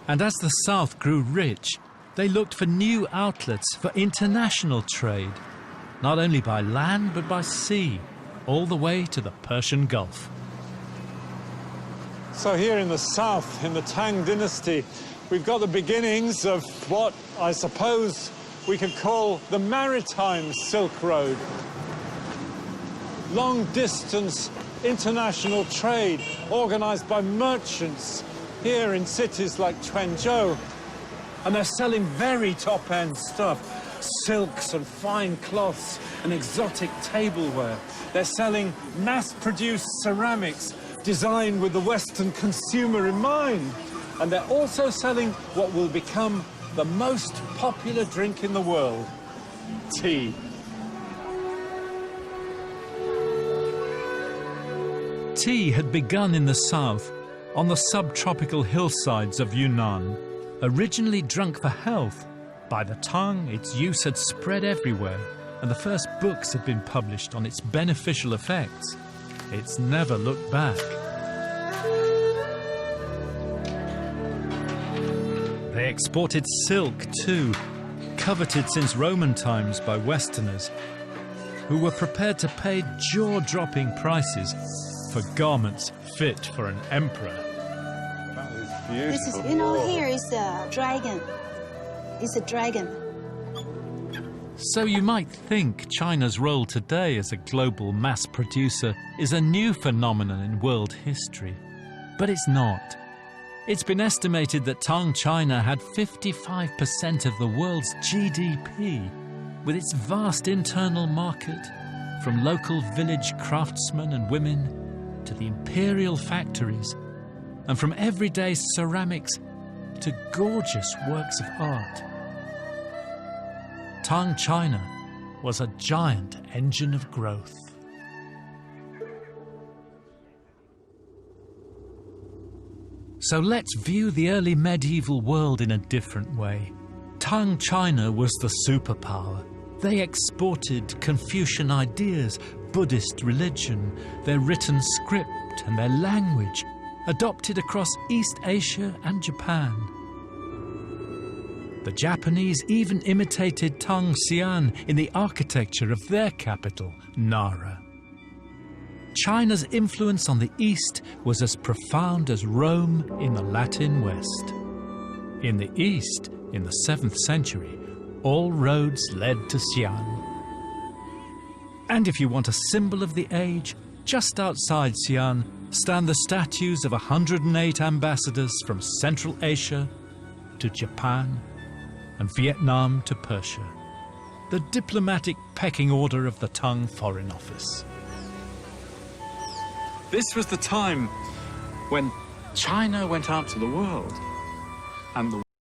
And as the south grew rich, they looked for new outlets for international trade, not only by land but by sea, all the way to the Persian Gulf. So here in the south, in the Tang dynasty, we've got the beginnings of what I suppose we could call the maritime Silk Road. Long-distance international trade organised by merchants here in cities like Quanzhou. And they're selling very top-end stuff, silks and fine cloths and exotic tableware. They're selling mass-produced ceramics designed with the Western consumer in mind. And they're also selling what will become the most popular drink in the world, tea. Tea had begun in the south, on the subtropical hillsides of Yunnan. Originally drunk for health, by the Tang its use had spread everywhere, and the first books had been published on its beneficial effects. It's never looked back. They exported silk too, coveted since Roman times by Westerners, who were prepared to pay jaw-dropping prices for garments fit for an emperor. This is, you know, here is a dragon. It's a dragon. So you might think China's role today as a global mass producer is a new phenomenon in world history. But it's not. It's been estimated that Tang China had 55% of the world's GDP, with its vast internal market, from local village craftsmen and women to the imperial factories, and from everyday ceramics to gorgeous works of art. Tang China was a giant engine of growth. So let's view the early medieval world in a different way. Tang China was the superpower. They exported Confucian ideas, Buddhist religion, their written script and their language, adopted across East Asia and Japan. The Japanese even imitated Tang Xian in the architecture of their capital, Nara. China's influence on the East was as profound as Rome in the Latin West. In the East, in the 7th century, all roads led to Xi'an. And if you want a symbol of the age, just outside Xi'an stand the statues of 108 ambassadors from Central Asia to Japan and Vietnam to Persia, the diplomatic pecking order of the Tang Foreign Office. This was the time when China went out to the world, and the